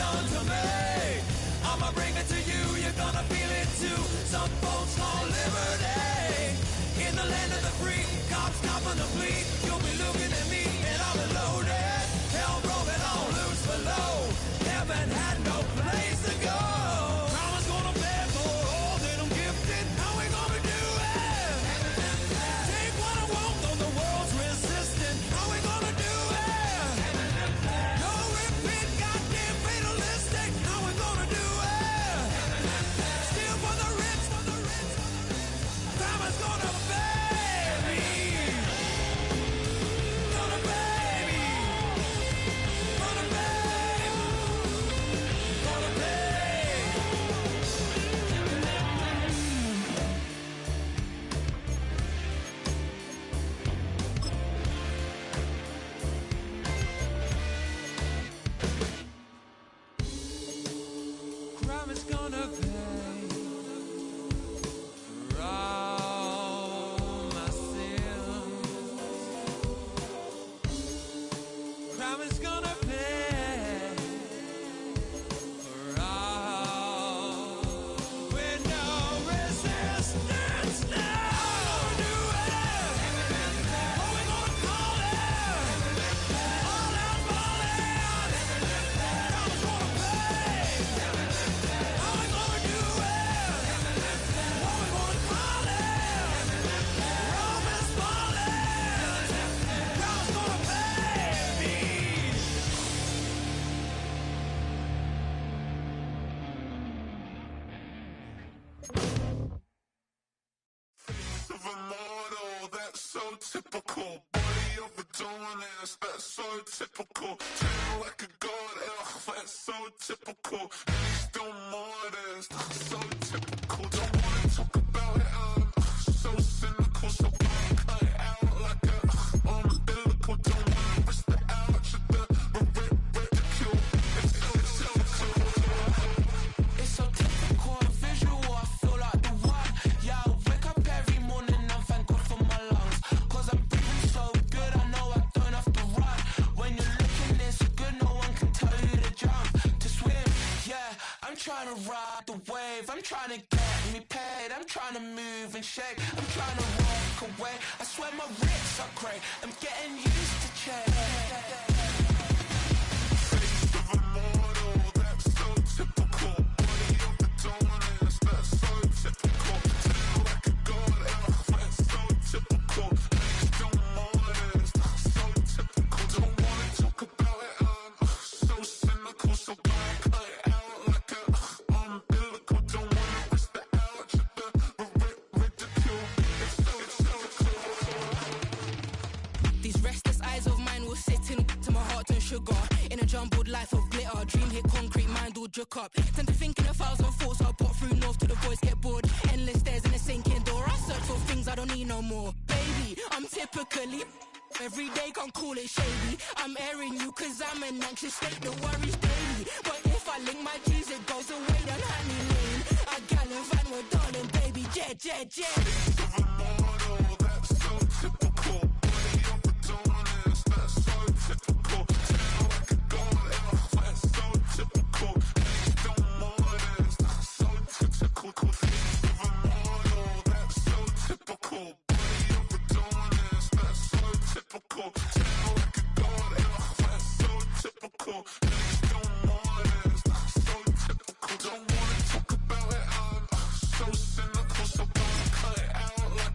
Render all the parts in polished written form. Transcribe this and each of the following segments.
on to me. I'ma bring it to you, you're gonna feel it too. Some folks call liberty. In the land of the free, cops copping the plea. You'll be looking at me and I'll be loaded. Hell broken on loose below. Heaven had no place to go. Mama's gonna pay for all that I'm gifted. How we gonna do it? Take what I want, though the world's resistant. How we gonna do it? No repeat, goddamn fatalistic. How we gonna do it? Steal for the rich, for the rich, for the rich. Mama's gonna pay me. Gonna pay me. Gonna pay. Gonna pay. Crime is gonna pay for all my sins. Crime is gonna pay for all with no resistance now. How we gonna do it? What we gonna call it? All out balling. Crime is gonna pay. How we gonna do it? What we gonna call it? Rome is falling. Crown's gonna pay me. Of a model, that's so typical. Body of a dominance, that's so typical. Treat like a god, ugh, that's so typical. He's still modest, so typical. Don't wanna talk about it, so cynical. So cut it out like a umbilical. Don't wanna risk the ouch of the ridicule. It's so typical. It's so typical and visual, I feel like the one. Yeah, I wake up every morning and thank God for my lungs. Cause I'm breathing so good, I know I don't have to run. When you're looking this good, no one can tell you to jump, to swim. Yeah, I'm trying to ride the wave, I'm trying to get me paid. I'm trying to move and shake, I'm trying to walk away. I swear my wrists are great, I'm getting used to change. Face of a model, that's so typical. Body of a dominance, that's so typical. Treat like a god, ugh, that's so typical. He's still modest, so typical. Don't wanna talk about it, so cynical. So cut it out like a umbilical. Don't wanna risk the ouch of the ridicule. It's so typical. These restless eyes of mine will sit in to my heart and sugar. In a jumbled life of glitter, dream hit concrete, mind all juk up. Tend to think in 1,000 thoughts, I'll pop through north till the voice get bored. Endless stairs in a sinking door, I search for things I don't need no more. Baby, I'm typically every day, can't call it shady. I'm airing you cause I'm an anxious state, the worries daily. But if I link my G's, it goes away down honey lane. I gallivant with darling, baby, jet, jet, jet. Of a model, that's so typical. Body of a dominance, that's so typical. Treat like a god, ugh, that's so typical. He's still modest, so typical. Face of a model, that's so typical. Body of a dominance, that's so typical. Treat like a god, ugh, that's so typical. He's still modest, so typical. Don't wanna talk about it, so cynical. So cut it out like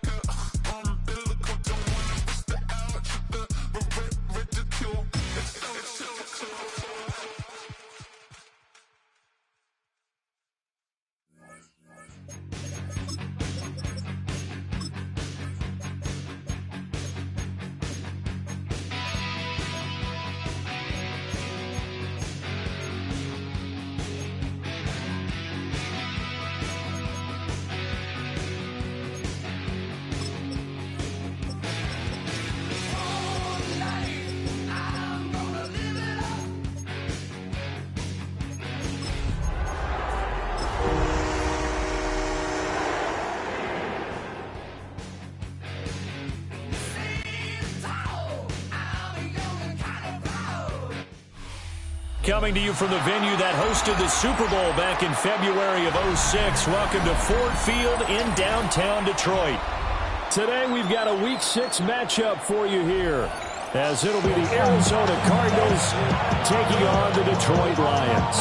Coming to you from the venue that hosted the Super Bowl back in February of '06. Welcome to Ford Field in downtown Detroit. Today we've got a Week 6 matchup for you here, as it'll be the Arizona Cardinals taking on the Detroit Lions.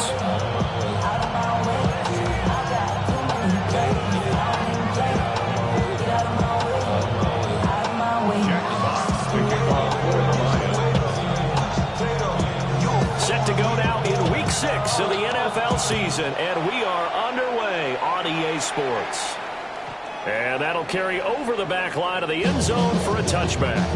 Set to go now in Week 6 of the NFL season, and we are underway on EA Sports. And that'll carry over the back line of the end zone for a touchback.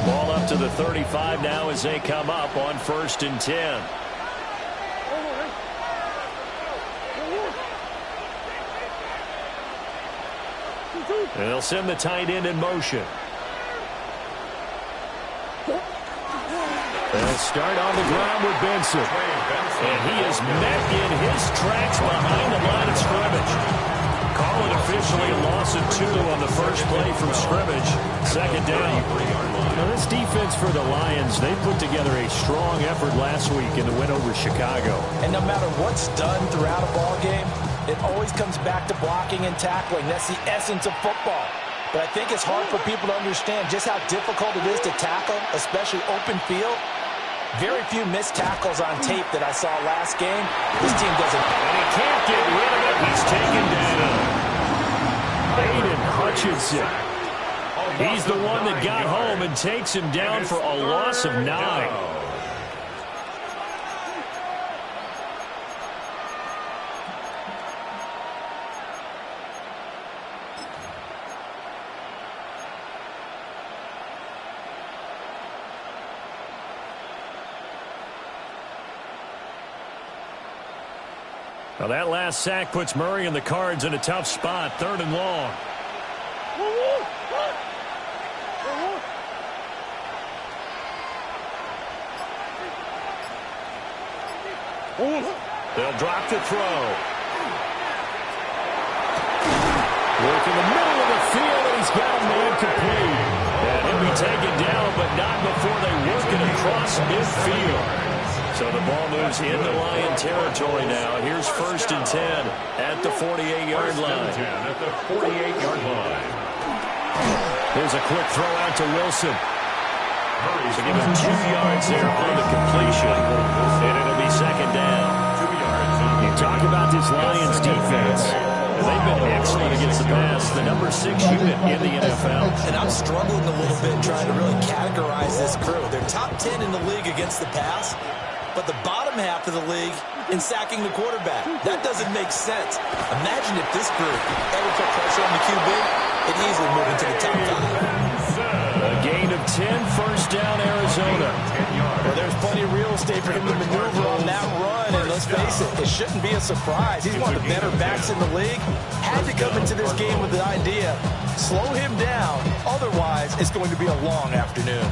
Ball up to the 35 now as they come up on 1st and 10. And they'll send the tight end in motion. They'll start on the ground with Benson. And he is met in his tracks behind the line of scrimmage. Call it officially a loss of 2 on the first play from scrimmage. 2nd down. Now this defense for the Lions, they put together a strong effort last week in the win over Chicago. And no matter what's done throughout a ball game, it always comes back to blocking and tackling. That's the essence of football. But I think it's hard for people to understand just how difficult it is to tackle, especially open field. Very few missed tackles on tape that I saw last game. This team doesn't. And he can't get rid of it. He's taken down. Aiden Hutchinson. He's the one that got home and takes him down for a loss of 9. Now that last sack puts Murray and the Cards in a tough spot. 3rd and long. They'll drop the throw. Work in the middle of the field, and he's got a man complete. And he'll be taken down, but not before they work it across midfield. So the ball moves into Lion territory now. Here's 1st and 10 at the 48-yard line. At the 48-yard line. There's a quick throw out to Wilson. So give him 2 yards there on the completion. And it'll be 2nd down. 2 yards. You talk about this Lions defense. They've been excellent against the pass, the number 6 unit in the NFL. And I'm struggling a little bit trying to really categorize this crew. They're top 10 in the league against the pass, but the bottom half of the league in sacking the quarterback. That doesn't make sense. Imagine if this group ever put pressure on the QB, it'd easily move into the top 5. A gain of 10, 1st down, Arizona. Well, there's plenty of real estate for him to maneuver on that run, and let's face it, it shouldn't be a surprise. He's one of the better backs in the league. Had to come into this game with the idea, slow him down, otherwise it's going to be a long afternoon.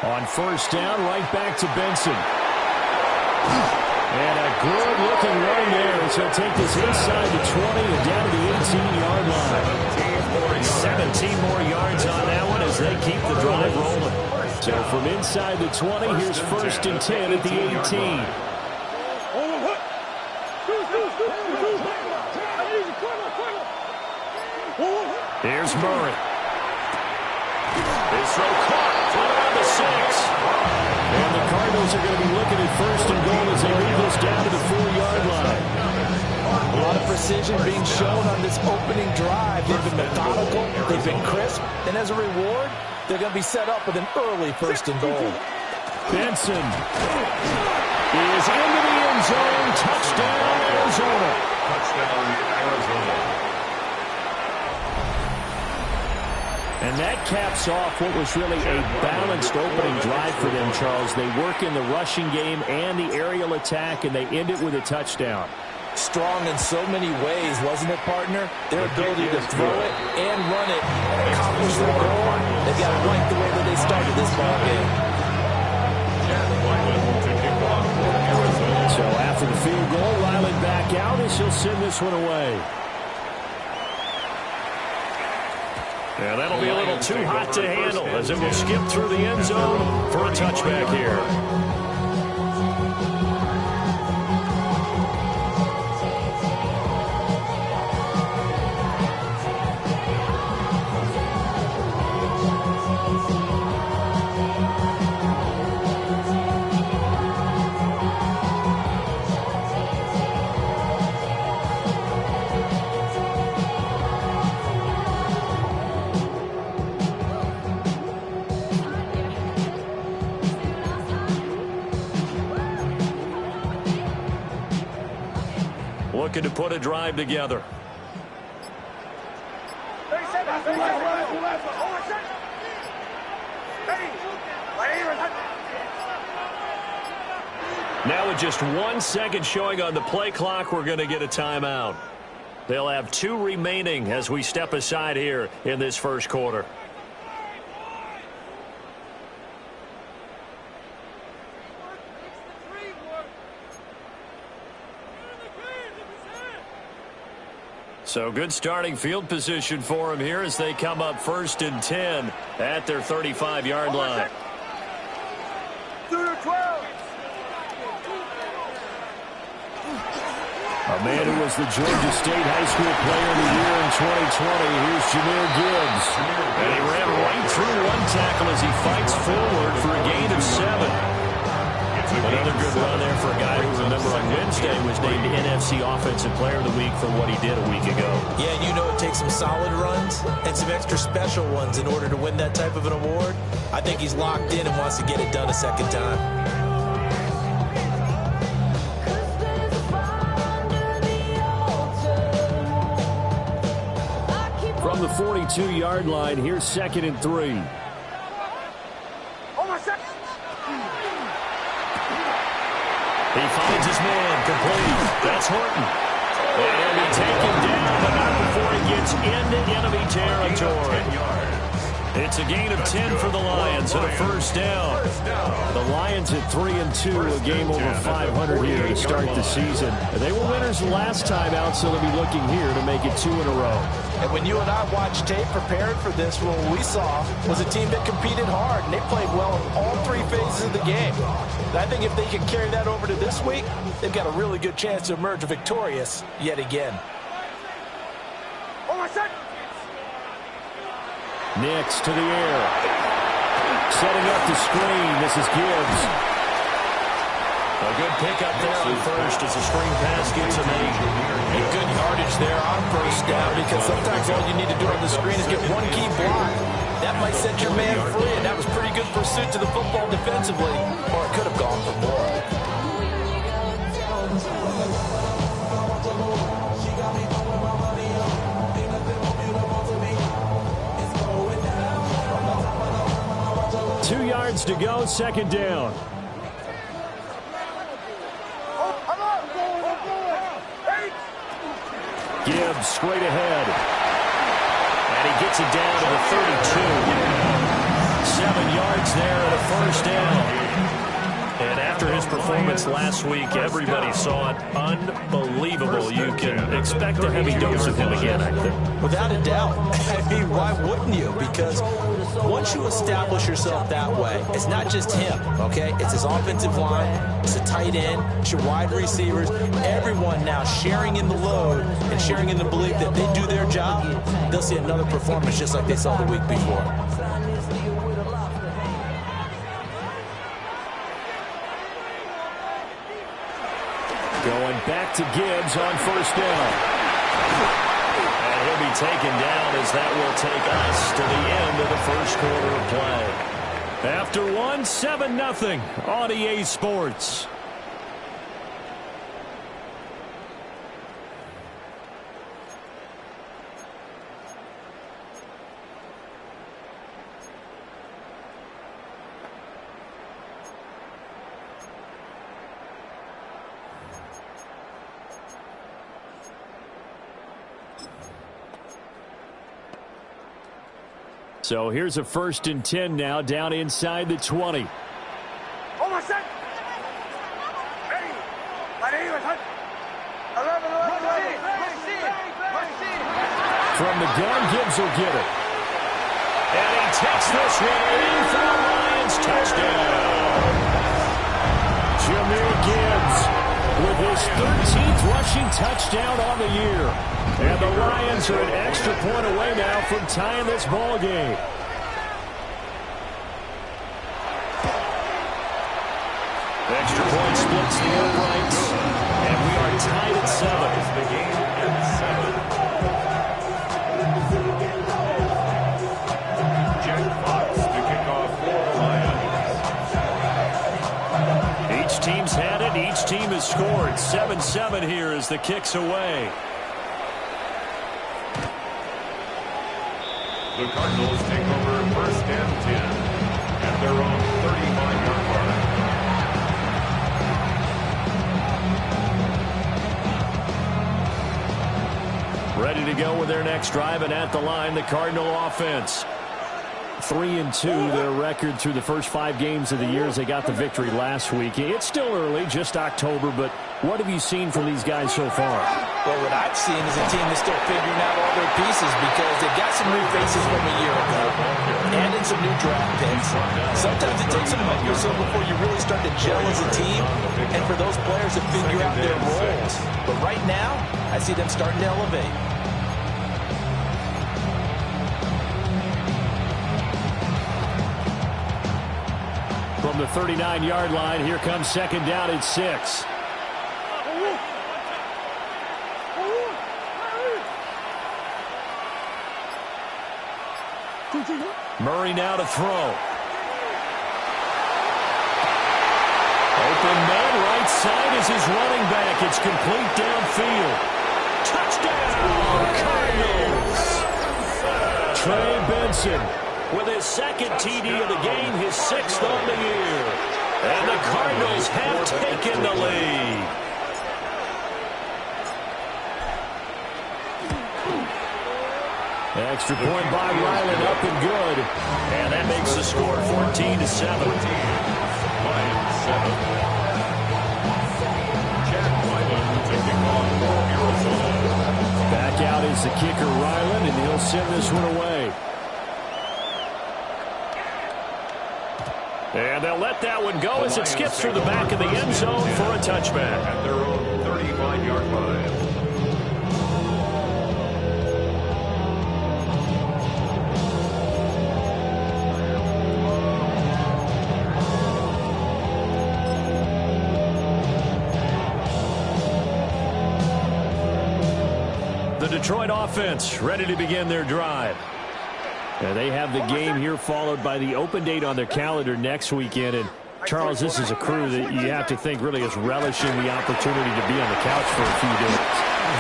On 1st down, right back to Benson. And a good-looking run there. So he'll take this inside the 20 and down to the 18-yard line. 17 more yards on that one as they keep the drive rolling. So from inside the 20, here's 1st and 10 at the 18. Here's Murray. His throw caught. Around the 6. And the Cardinals are going to be looking at 1st and goal as they move this down to the 4-yard line. A lot of precision being shown on this opening drive. They've been methodical. They've been crisp. And as a reward, they're going to be set up with an early 1st and goal. Benson is into the end zone. Touchdown, Arizona. Touchdown, Arizona. And that caps off what was really a balanced opening drive for them, Charles. They work in the rushing game and the aerial attack, and they end it with a touchdown. Strong in so many ways, wasn't it, partner? Their ability to throw it and run it and accomplish their goal. They got it right the way that they started this ball game. So after the field goal, Riley back out as he'll send this one away. Yeah, that'll be a little too hot to handle as it will skip through the end zone for a touchback here. Looking to put a drive together. Now with just 1 second showing on the play clock, we're going to get a timeout. They'll have 2 remaining as we step aside here in this first quarter. So good starting field position for him here as they come up 1st and 10 at their 35-yard line. A man who was the Georgia State High School Player of the Year in 2020. Here's Jahmyr Gibbs. And he ran right through one tackle as he fights forward for a gain of 7. Another good run there for a guy who, remember, on Wednesday was named NFC Offensive Player of the Week for what he did a week ago. Yeah, you know it takes some solid runs and some extra special ones in order to win that type of an award. I think he's locked in and wants to get it done a second time. From the 42-yard line, here's 2nd and 3. He finds his man complete. That's Horton. And he'll be taken down, but not before he gets into enemy territory. It's a gain of 10 for the Lions and a first down. The Lions at 3-2, a game over 500 here to start the season. They were winners the last time out, so they'll be looking here to make it 2 in a row. And when you and I watched tape preparing for this, what we saw was a team that competed hard, and they played well in all 3 phases of the game. And I think if they can carry that over to this week, they've got a really good chance to emerge victorious yet again. Nix to the air. Setting up the screen. This is Gibbs. A good pickup there on first as the screen pass gets a made. And good yardage there on first down, because sometimes all you need to do on the screen is get one key block. That might set your man free, and that was pretty good pursuit to the football defensively, or it could have gone for more. 2 yards to go, 2nd down. Gibbs straight ahead. And he gets it down to the 32. 7 yards there at a first down. And after his performance last week, everybody saw it. Unbelievable. You can expect a heavy dose of him again, I think. Without a doubt. I mean, why wouldn't you? Because once you establish yourself that way, it's not just him, okay? It's his offensive line, it's a tight end, it's your wide receivers, everyone now sharing in the load and sharing in the belief that they do their job, they'll see another performance just like they saw the week before. Going back to Gibbs on first down. And he'll be taken down as that will take us to the end of the first quarter of play. After 7-0 on EA Sports. So here's a 1st and 10 now, down inside the 20. From the gun, Gibbs will get it. And he takes this one in for the Lions touchdown. Jahmyr Gibbs with his 13th rushing touchdown on the year. And the Lions are an extra point away now from tying this ball game. Extra point splits the uprights. And we are tied at 7. The game at 7. Jack Fox to kick off for the Lions. Each team's had it. Each team has scored. 7-7 here as the kick's away. The Cardinals take over 1st and 10 at their own 35-yard line. Ready to go with their next drive, and at the line, the Cardinal offense. 3-2, their record through the first 5 games of the year as they got the victory last week. It's still early, just October, but what have you seen from these guys so far? Well, what I've seen is a team that's still figuring out all their pieces because they've got some new faces from a year ago and in some new draft picks. Sometimes it takes a month or so before you really start to gel as a team and for those players to figure out their roles. But right now, I see them starting to elevate. From the 39-yard line, here comes 2nd down at 6. Murray now to throw. Open man right side is his running back. It's complete downfield. Touchdown, Cardinals! Trey Benson with his 2nd TD of the game, his 6th on the year. And the Cardinals have taken the lead. Extra point by Ryland, up and good. And that makes the score 14-7. Lions 7. Jack Ryland to kick off for Arizona. Back out is the kicker, Ryland, and he'll send this one away. And they'll let that one go as it skips through the back of the end zone for a touchback. At their own 35-yard line. The Detroit offense ready to begin their drive. And they have the game here followed by the open date on their calendar next weekend. And Charles, this is a crew that you have to think really is relishing the opportunity to be on the couch for a few days.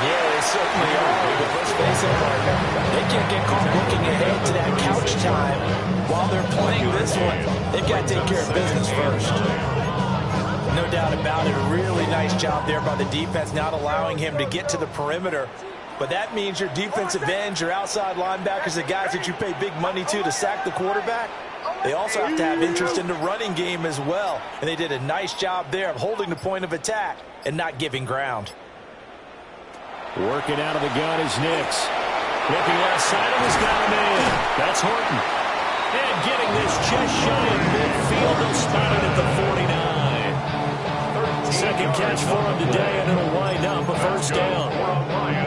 Yeah, they certainly are. But let's face it, partner, they can't get caught looking ahead to that couch time while they're playing this one. They've got to take care of business first. No doubt about it. A really nice job there by the defense, not allowing him to get to the perimeter. But that means your defensive ends, your outside linebackers, the guys that you pay big money to sack the quarterback, they also have to have interest in the running game as well. And they did a nice job there of holding the point of attack and not giving ground. Working out of the gun is Nix. Looking left side of his got a man. That's Horton. And getting this just shy of midfield. They'll spot it at the 49. Second catch for him today, and it'll wind up a 1st down.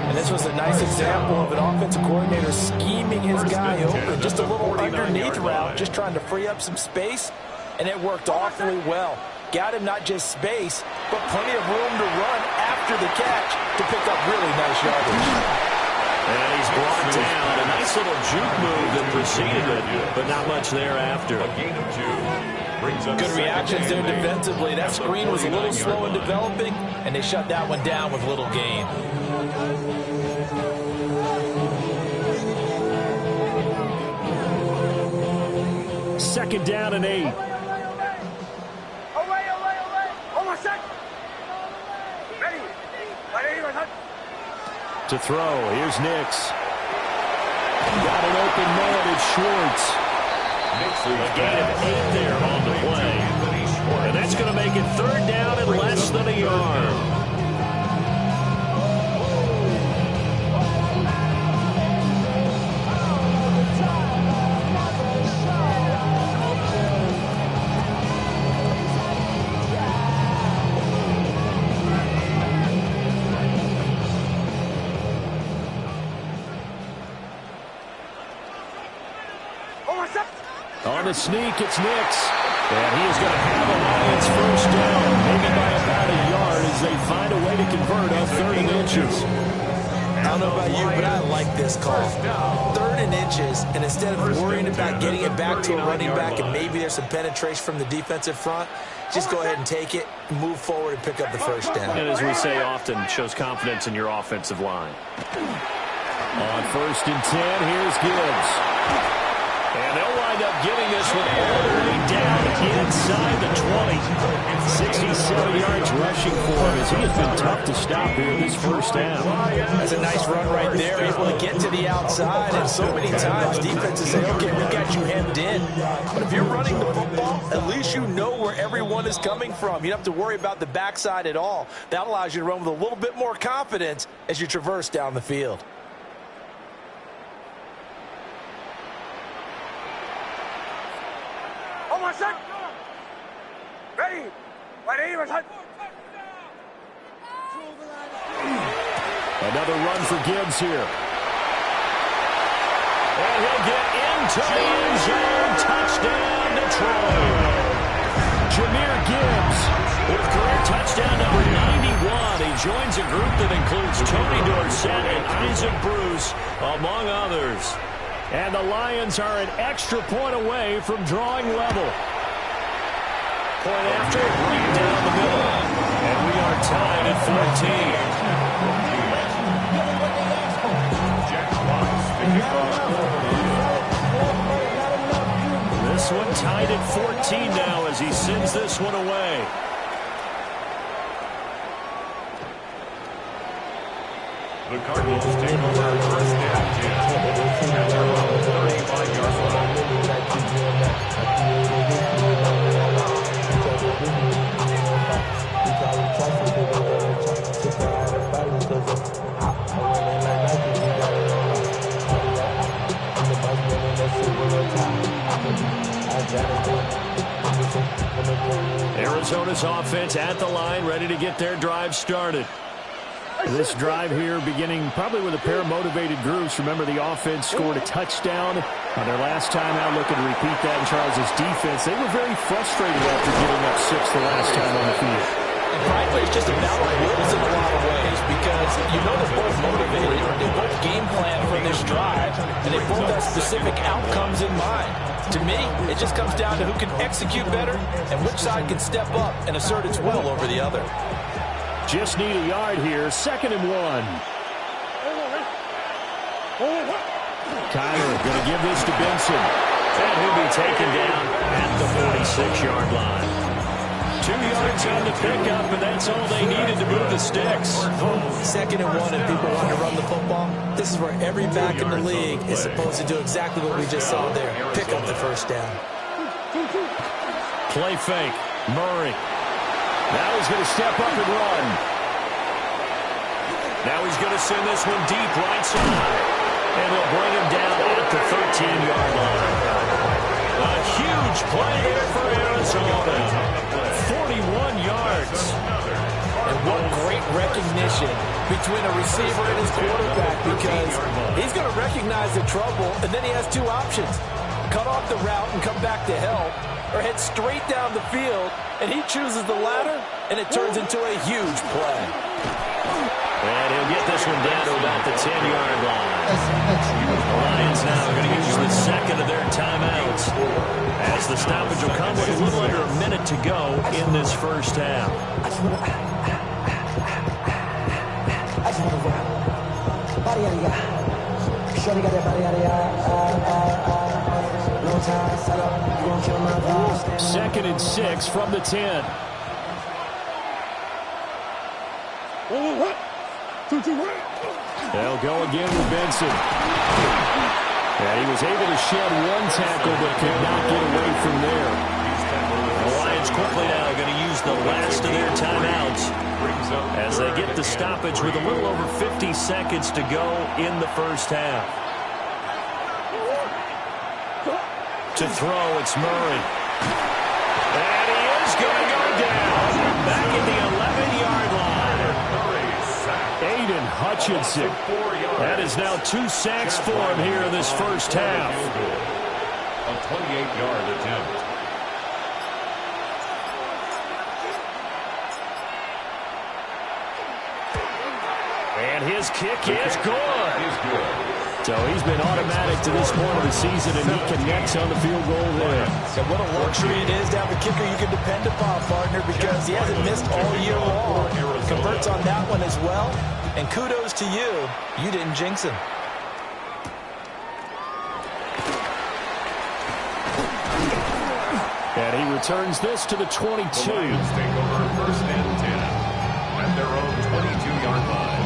And this was a nice example of an offensive coordinator scheming his guy open. Just a little underneath route, just trying to free up some space, and it worked awfully well. Got him not just space, but plenty of room to run after the catch to pick up really nice yardage. And he's brought down. A nice little juke move that preceded it, but not much thereafter. A gain of 2. Good reactions there defensively. That screen was a little slow in developing, and they shut that one down with little gain. Second down and 8. To throw, here's Nix. Got an open man, it's Schwartz. A gain of 8 there on the play. And that's going to make it third down and less than a yard. On the sneak, it's Nix. And he is going to have a Lions first down, maybe by about a yard as they find a way to convert on 3rd and inches. I don't know about you, but I like this call. 3rd and inches, and instead of worrying about getting it back to a running back and maybe there's some penetration from the defensive front, just go ahead and take it, move forward, and pick up the first down. And as we say often, shows confidence in your offensive line. On 1st and 10, here's Gibbs. And they'll wind up getting this one all the way down inside the 20. 67 yards rushing for him as he has been tough to stop here this first down. That's a nice run right there. Able to get to the outside, and so many times defenses say, okay, we got you hemmed in. But if you're running the football, at least you know where everyone is coming from. You don't have to worry about the backside at all. That allows you to run with a little bit more confidence as you traverse down the field. Ready? Another run for Gibbs here. And he'll get into the end zone. Touchdown, Detroit. Jahmyr Gibbs with career touchdown number 91. He joins a group that includes Tony Dorsett and Isaac Bruce, among others. And the Lions are an extra point away from drawing level. Point after, right down the middle. And we are tied at 14. This one tied at 14 now as he sends this one away. The Cardinals take over first down at their own 35-yard line. Arizona's offense at the line, ready to get their drive started. This drive here beginning probably with a pair of motivated groups. Remember, the offense scored a touchdown on their last time out. Looking to repeat that in Charles' defense. They were very frustrated after giving up 6 the last time on the field. And frankly, it's just a battle of wills in a lot of ways because you know they're both motivated. They both game plan for this drive, and they both have specific outcomes in mind. To me, it just comes down to who can execute better and which side can step up and assert its will over the other. Just need a yard here. 2nd and 1. Kyler going to give this to Benson. And he'll be taken down at the 46-yard line. 2 yards on the pickup, and that's all they needed to move the sticks. 2nd and 1, and people want to run the football. This is where every back in the league is supposed to do exactly what we just saw there. Pick up the first down. Play fake. Murray. Now he's going to step up and run. Now he's going to send this one deep right side. And they'll bring him down at the 13-yard line. A huge play there for Arizona. 41 yards. And what great recognition between a receiver and his quarterback, because he's going to recognize the trouble, and then he has 2 options. Cut off the route and come back to help, or head straight down the field, and he chooses the latter, and it turns into a huge play. And he'll get this one down to about the 10-yard line. The Lions now are going to use the second of their timeouts, as the stoppage will come with a little under a minute to go in this first half. Second and 6 from the 10. They'll go again with Benson. And he was able to shed one tackle but could not get away from there. The Lions quickly now going to use the last of their timeouts as they get the stoppage with a little over 50 seconds to go in the first half. To throw, it's Murray. And he is going to go down. Back at the 11-yard line. Aiden Hutchinson. That is now 2 sacks for him here in this first half. A 28-yard attempt. And his kick is good. So he's been automatic to this point of the season, and he connects on the field goal there. And what a luxury it is to have a kicker you can depend upon, partner, because he hasn't missed all year long. Converts on that one as well. And kudos to you. You didn't jinx him. And he returns this to the 22. The Lions take over first and 10 at their own 22-yard line.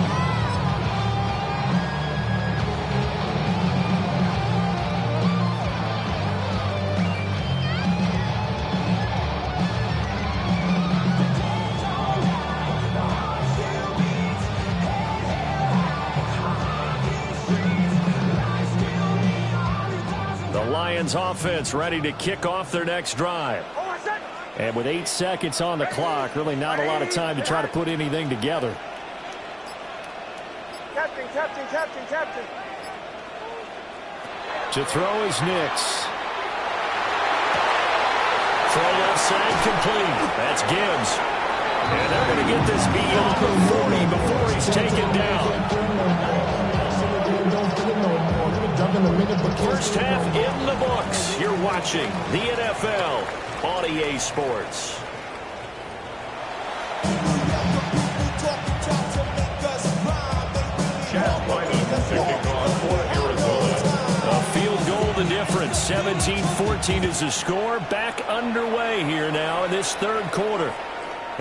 Lions offense ready to kick off their next drive. And with 8 seconds on the clock, really not a lot of time to try to put anything together. Captain. To throw is Nix. Throw left side complete. That's Gibbs. And they're going to get this beyond the 40 before he's taken down. First half in the books. You're watching the NFL on EA Sports. A field goal the difference. 17-14 is the score. Back underway here now in this third quarter.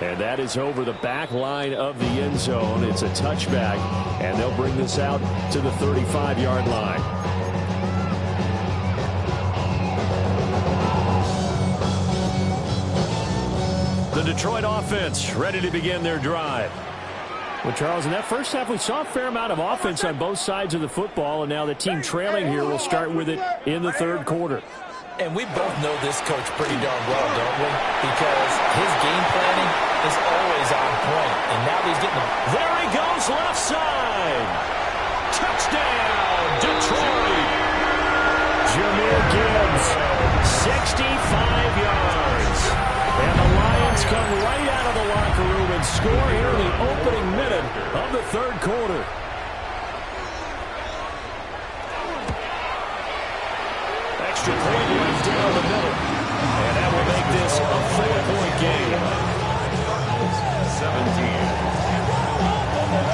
And that is over the back line of the end zone. It's a touchback, and they'll bring this out to the 35-yard line. The Detroit offense ready to begin their drive. Well, Charles, in that first half, we saw a fair amount of offense on both sides of the football, and now the team trailing here will start with it in the third quarter. And we both know this coach pretty darn well, don't we? Because his game planning is always on point. And now he's getting there he goes, left side. Touchdown, Detroit. Jahmyr Gibbs, 65 yards. And the Lions come right out of the locker room and score here in the opening minute of the third quarter. Extra point right down the middle. And that will make this a 4-point game. 17.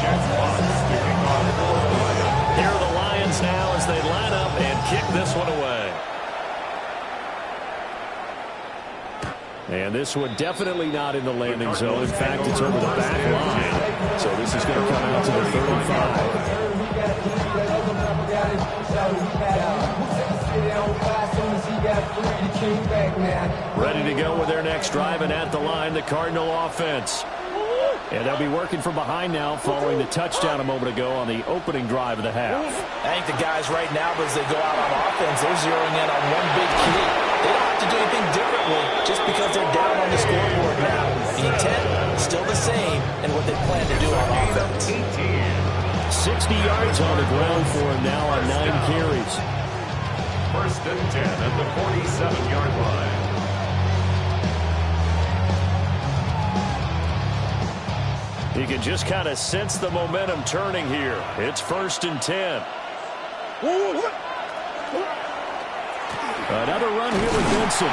Jack Fox kicking off. Here are the Lions now as they line up and kick this one away. And this one definitely not in the landing zone. In fact, it's over the back line. So this is going to come out to the 35. Ready to go with their next drive, and at the line, the Cardinal offense. And they'll be working from behind now following the touchdown a moment ago on the opening drive of the half. I think the guys right now, as they go out on offense, they're zeroing in on one big key. They don't have to do anything differently just because they're down on the scoreboard now. The intent still the same in what they plan to do on offense. 60 yards on the ground for him now on 9 carries. First and 10 at the 47-yard line. You can just kind of sense the momentum turning here. It's first and 10. Another run here with Benson.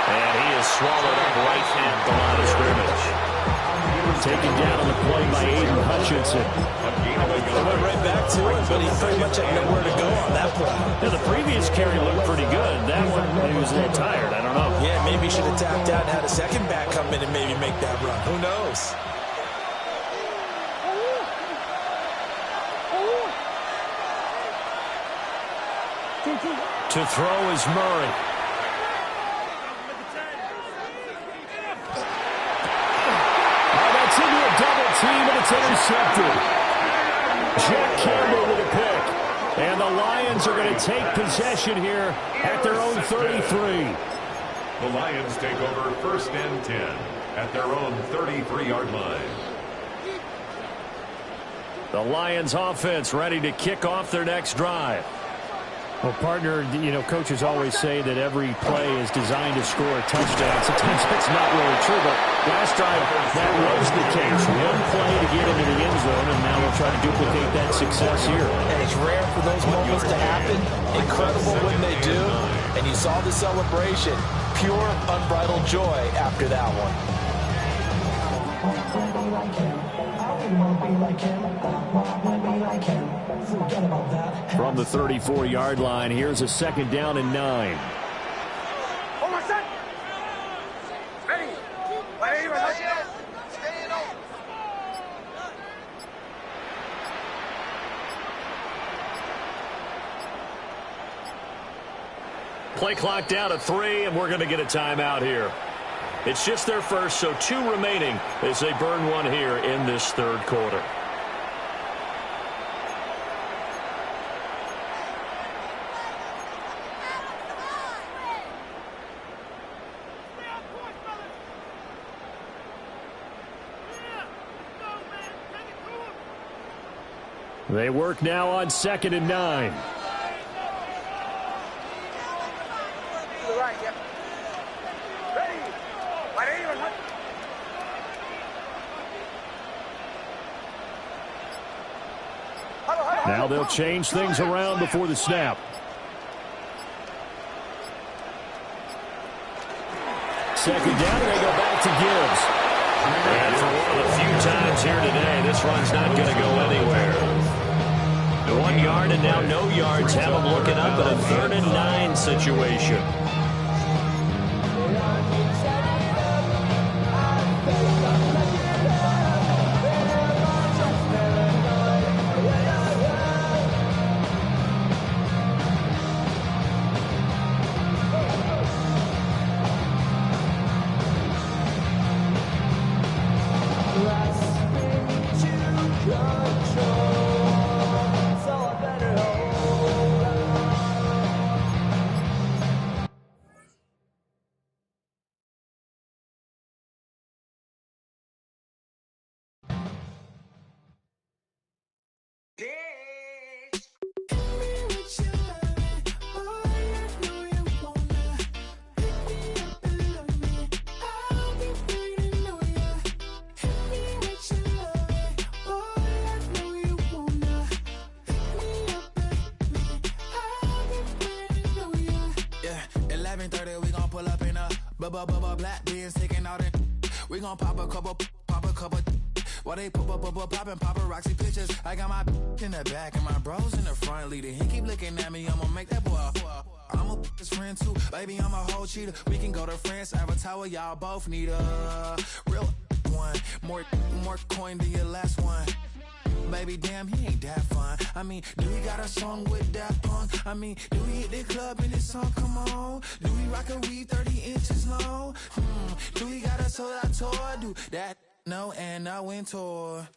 And he is swallowed up right at the line of scrimmage. Taken down on the play by Aiden Hutchinson. They went right back to it, but he pretty much had nowhere to go on that play. Yeah, the previous carry looked pretty good. That one, he was a little tired. I don't know. Yeah, maybe he should have tapped out and had a second back come in and maybe make that run. Who knows? To throw is Murray. That's into a double team, and it's intercepted. Jack Campbell with a pick. And the Lions are going to take possession here at their own 33. The Lions take over 1st and 10 at their own 33-yard line. The Lions offense ready to kick off their next drive. Well, partner, you know, coaches always say that every play is designed to score a touchdown. Sometimes that's not really true, but last drive, that was the case. One play to get into the end zone, and now we'll try to duplicate that success here. And it's rare for those moments to happen. Incredible when they do. And you saw the celebration. Pure, unbridled joy after that one. From the 34-yard line, here's a 2nd down and 9. Play clock down to 3, and we're going to get a timeout here. It's just their first, so 2 remaining as they burn one here in this 3rd quarter. They work now on 2nd and 9. Now they'll change things around before the snap. Second down, and they go back to Gibbs. And for one of the few times here today, this run's not going to go anywhere. 1 yard and now no yards. Have them looking up at a 3rd and 9 situation. Black beans taking out it. We gon' pop a couple. While they poppin' paparazzi pictures. I got my in the back and my bros in the front leader. He keep looking at me, I'ma make that boy. I'm a his friend too, baby, I'm a whole cheater. We can go to France, Avatar, y'all both need a real one. More coin than your last one. Baby, damn, he ain't that fun. I mean, do he got a song with that punk? I mean, do he hit the club in this song? Come on. Do he rock a weed 30 inches long? Do he got a sold out tour? Do that? No, and I went tour.